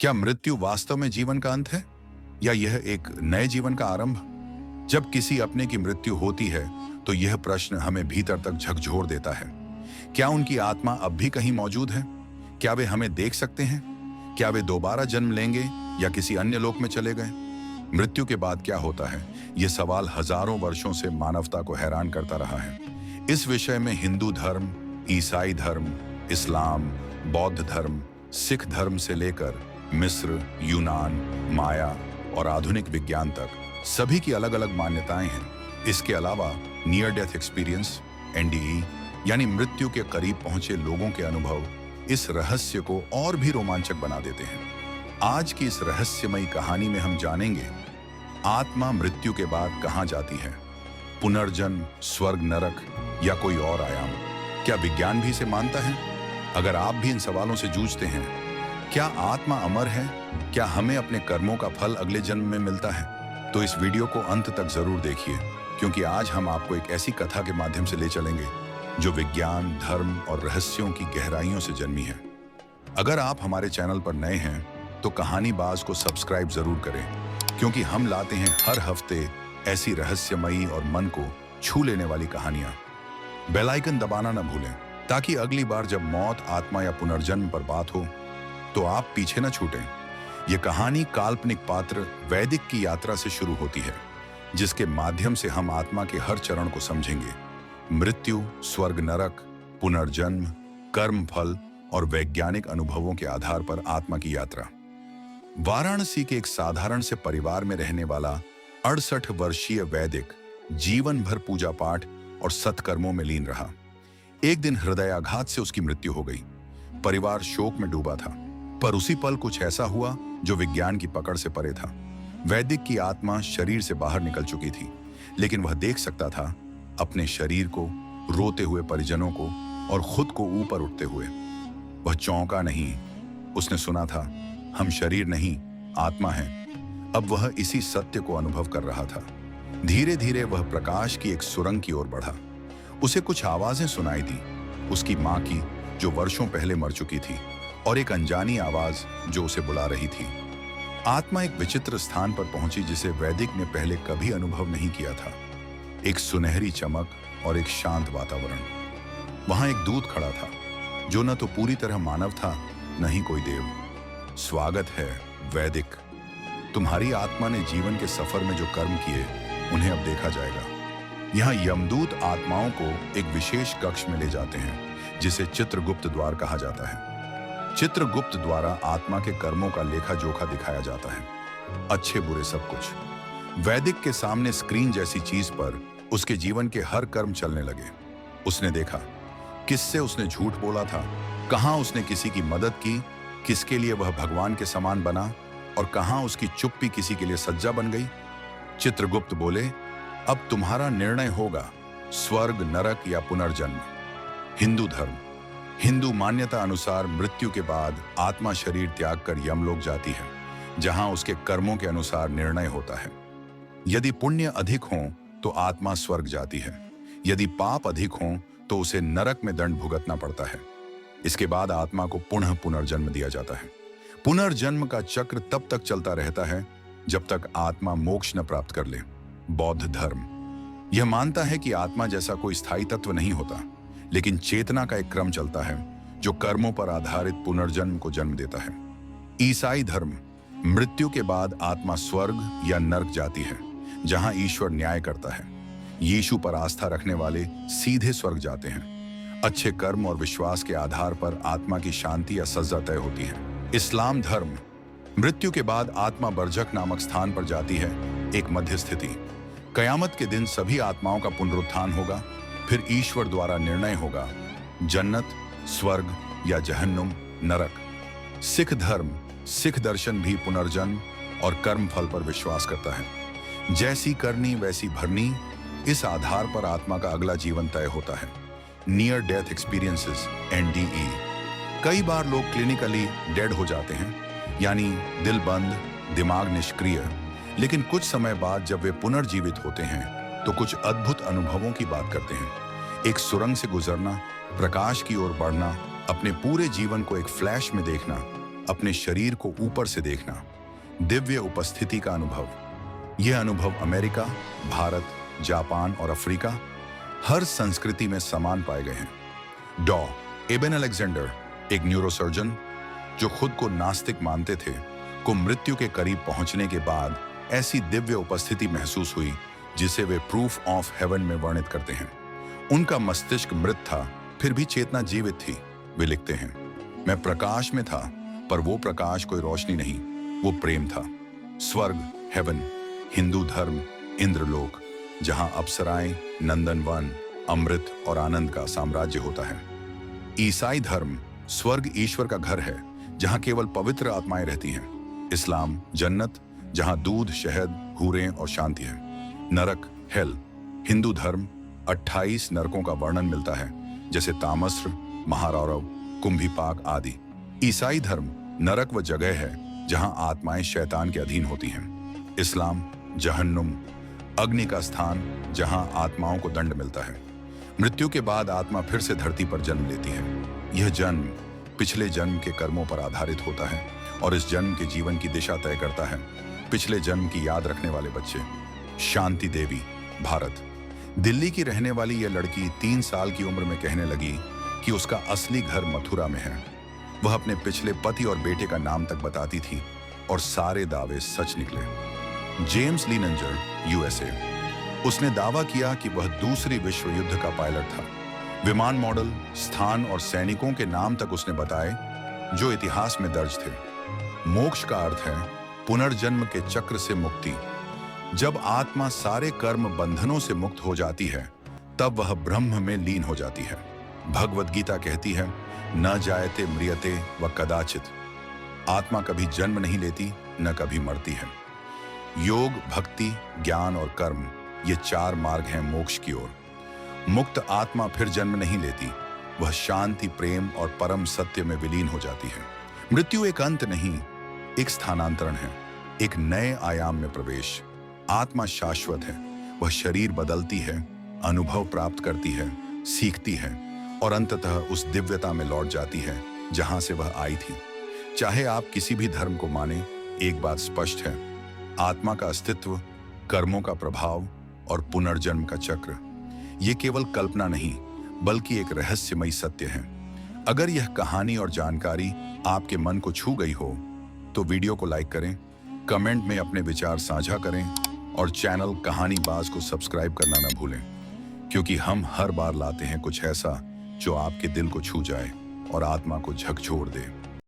क्या मृत्यु वास्तव में जीवन का अंत है या यह एक नए जीवन का आरंभ? जब किसी अपने की मृत्यु होती है तो यह प्रश्न हमें भीतर तक झकझोर देता है। क्या उनकी आत्मा अब भी कहीं मौजूद है? क्या वे हमें देख सकते हैं? क्या वे दोबारा जन्म लेंगे या किसी अन्य लोक में चले गए? मृत्यु के बाद क्या होता है? यह सवाल हजारों वर्षों से मानवता को हैरान करता रहा है। इस विषय में हिंदू धर्म, ईसाई धर्म, इस्लाम, बौद्ध धर्म, सिख धर्म से लेकर मिस्र, यूनान, माया और आधुनिक विज्ञान तक सभी की अलग अलग मान्यताएं हैं। इसके अलावा नियर डेथ एक्सपीरियंस (NDE) यानी मृत्यु के करीब पहुंचे लोगों के अनुभव इस रहस्य को और भी रोमांचक बना देते हैं। आज की इस रहस्यमयी कहानी में हम जानेंगे आत्मा मृत्यु के बाद कहां जाती है, पुनर्जन्म, स्वर्ग, नरक या कोई और आयाम। क्या विज्ञान भी इसे मानता है? अगर आप भी इन सवालों से जूझते हैं, क्या आत्मा अमर है? क्या हमें अपने कर्मों का फल अगले जन्म में मिलता है? तो इस वीडियो को अंत तक जरूर देखिए, क्योंकि आज हम आपको एक ऐसी कथा के माध्यम से ले चलेंगे जो विज्ञान, धर्म और रहस्यों की गहराइयों से जन्मी है। अगर आप हमारे चैनल पर नए हैं तो कहानी बाज को सब्सक्राइब जरूर करें, क्योंकि हम लाते हैं हर हफ्ते ऐसी रहस्यमयी और मन को छू लेने वाली कहानियां। बेल आइकन दबाना न भूलें, ताकि अगली बार जब मौत, आत्मा या पुनर्जन्म पर बात हो तो आप पीछे न छूटें। यह कहानी काल्पनिक पात्र वैदिक की यात्रा से शुरू होती है, जिसके माध्यम से हम आत्मा के हर चरण को समझेंगे। मृत्यु, स्वर्ग, नरक, पुनर्जन्म, कर्म फल और वैज्ञानिक अनुभवों के आधार पर आत्मा की यात्रा। वाराणसी के एक साधारण से परिवार में रहने वाला 68 वर्षीय वैदिक जीवन भर पूजा पाठ और सत्कर्मों में लीन रहा। एक दिन हृदयाघात से उसकी मृत्यु हो गई। परिवार शोक में डूबा था, पर उसी पल कुछ ऐसा हुआ जो विज्ञान की पकड़ से परे था। वैदिक की आत्मा शरीर से बाहर निकल चुकी थी, लेकिन वह देख सकता था अपने शरीर को, रोते हुए परिजनों को और खुद को ऊपर उठते हुए। वह चौंका नहीं। उसने सुना था, हम शरीर नहीं, आत्मा हैं। अब वह इसी सत्य को अनुभव कर रहा था। धीरे धीरे वह प्रकाश की एक सुरंग की ओर बढ़ा। उसे कुछ आवाजें सुनाई दी, उसकी माँ की जो वर्षों पहले मर चुकी थी, और एक अनजानी आवाज जो उसे बुला रही थी। आत्मा एक विचित्र स्थान पर पहुंची जिसे वैदिक ने पहले कभी अनुभव नहीं किया था। एक सुनहरी चमक और एक शांत वातावरण। वहां एक दूत खड़ा था, जो न तो पूरी तरह मानव था, न ही कोई देव। स्वागत है वैदिक, तुम्हारी आत्मा ने जीवन के सफर में जो कर्म किए उन्हें अब देखा जाएगा। यहाँ यमदूत आत्माओं को एक विशेष कक्ष में ले जाते हैं, जिसे चित्रगुप्त द्वार कहा जाता है। चित्रगुप्त द्वारा आत्मा के कर्मों का लेखा जोखा दिखाया जाता है, अच्छे बुरे सब कुछ। वैदिक के सामने स्क्रीन जैसी चीज पर उसके जीवन के हर कर्म चलने लगे। उसने देखा किससे उसने झूठ बोला था, कहां उसने किसी की मदद की, किसके लिए वह भगवान के समान बना और कहां उसकी चुप्पी किसी के लिए सज्जा बन गई। चित्रगुप्त बोले, अब तुम्हारा निर्णय होगा, स्वर्ग, नरक या पुनर्जन्म। हिंदू धर्म, हिंदू मान्यता अनुसार मृत्यु के बाद आत्मा शरीर त्याग कर यमलोक जाती है, जहां उसके कर्मों के अनुसार निर्णय होता है। यदि पुण्य अधिक हो तो आत्मा स्वर्ग जाती है, यदि पाप अधिक हो तो उसे नरक में दंड भुगतना पड़ता है। इसके बाद आत्मा को पुनः पुनर्जन्म दिया जाता है। पुनर्जन्म का चक्र तब तक चलता रहता है जब तक आत्मा मोक्ष न प्राप्त कर ले। बौद्ध धर्म यह मानता है कि आत्मा जैसा कोई स्थायी तत्व नहीं होता, लेकिन चेतना का एक क्रम चलता है जो कर्मों पर आधारित पुनर्जन्म को जन्म देता है। ईसाई धर्म, मृत्यु के बाद आत्मा स्वर्ग या नरक जाती है, जहां ईश्वर न्याय करता है। यीशु पर आस्था रखने वाले सीधे स्वर्ग जाते हैं। अच्छे कर्म और विश्वास के आधार पर आत्मा की शांति या सजा तय होती है। इस्लाम धर्म, मृत्यु के बाद आत्मा बरजक नामक स्थान पर जाती है, एक मध्य स्थिति। कयामत के दिन सभी आत्माओं का पुनरुत्थान होगा, फिर ईश्वर द्वारा निर्णय होगा, जन्नत, स्वर्ग या जहन्नुम, नरक। सिख धर्म, सिख दर्शन भी पुनर्जन्म और कर्म फल पर विश्वास करता है। जैसी करनी वैसी भरनी, इस आधार पर आत्मा का अगला जीवन तय होता है। नियर डेथ एक्सपीरियंसेस (NDE) कई बार लोग क्लिनिकली डेड हो जाते हैं, यानी दिल बंद, दिमाग निष्क्रिय, लेकिन कुछ समय बाद जब वे पुनर्जीवित होते हैं तो कुछ अद्भुत अनुभवों की बात करते हैं। एक सुरंग से गुजरना, प्रकाश की ओर बढ़ना, अपने पूरे जीवन को एक फ्लैश में देखना, अपने शरीर को ऊपर से देखना, दिव्य उपस्थिति का अनुभव। यह अनुभव अमेरिका, भारत, जापान और अफ्रीका हर संस्कृति में समान पाए गए हैं। डॉ एबन अलेक्जेंडर, एक न्यूरोसर्जन जो खुद को नास्तिक मानते थे, को मृत्यु के करीब पहुंचने के बाद ऐसी दिव्य उपस्थिति महसूस हुई जिसे वे प्रूफ ऑफ हेवन में वर्णित करते हैं। उनका मस्तिष्क मृत था, फिर भी चेतना जीवित थी। वे लिखते हैं, मैं प्रकाश में था, पर वो प्रकाश कोई रोशनी नहीं, वो प्रेम था। स्वर्ग, हेवन, हिंदू धर्म, इंद्रलोक, जहां अप्सराएं, नंदनवन, अमृत और आनंद का साम्राज्य होता है। ईसाई धर्म, स्वर्ग ईश्वर का घर है जहां केवल पवित्र आत्माएं रहती हैं। इस्लाम, जन्नत, जहां दूध, शहद, हूरें और शांति है। नरक, हेल, हिंदू धर्म, 28 नरकों का वर्णन मिलता है, जैसे तामस्र, महारौरव, कुंभीपाक आदि। ईसाई धर्म, नरक वह जगह है जहां आत्माएं शैतान के अधीन होती हैं। इस्लाम, जहन्नुम, अग्नि का स्थान जहां आत्माओं को दंड मिलता है। मृत्यु के बाद आत्मा फिर से धरती पर जन्म लेती है। यह जन्म पिछले जन्म के कर्मों पर आधारित होता है और इस जन्म के जीवन की दिशा तय करता है। पिछले जन्म की याद रखने वाले बच्चे। शांति देवी, भारत। दिल्ली की रहने वाली यह लड़की 3 साल की उम्र में कहने लगी कि उसका असली घर मथुरा में है। वह अपने पिछले पति और बेटे का नाम तक बताती थी और सारे दावे सच निकले। जेम्स लीनंजर, यूएसए। उसने दावा किया कि वह दूसरे विश्व युद्ध का पायलट था। विमान मॉडल, स्थान और सैनिकों के नाम तक उसने बताए जो इतिहास में दर्ज थे। मोक्ष का अर्थ है पुनर्जन्म के चक्र से मुक्ति। जब आत्मा सारे कर्म बंधनों से मुक्त हो जाती है, तब वह ब्रह्म में लीन हो जाती है। भगवद गीता कहती है, न जायते म्रियते व कदाचित। आत्मा कभी जन्म नहीं लेती, न कभी मरती है। योग, भक्ति, ज्ञान और कर्म, ये 4 मार्ग हैं मोक्ष की ओर। मुक्त आत्मा फिर जन्म नहीं लेती, वह शांति, प्रेम और परम सत्य में विलीन हो जाती है। मृत्यु एक अंत नहीं, एक स्थानांतरण है, एक नए आयाम में प्रवेश। आत्मा शाश्वत है, वह शरीर बदलती है, अनुभव प्राप्त करती है, सीखती है और अंततः उस दिव्यता में लौट जाती है जहां से वह आई थी। चाहे आप किसी भी धर्म को माने, एक बात स्पष्ट है, आत्मा का अस्तित्व, कर्मों का प्रभाव और पुनर्जन्म का चक्र, ये केवल कल्पना नहीं बल्कि एक रहस्यमयी सत्य है। अगर यह कहानी और जानकारी आपके मन को छू गई हो तो वीडियो को लाइक करें, कमेंट में अपने विचार साझा करें और चैनल कहानी बाज को सब्सक्राइब करना न भूलें, क्योंकि हम हर बार लाते हैं कुछ ऐसा जो आपके दिल को छू जाए और आत्मा को झकझोर दे।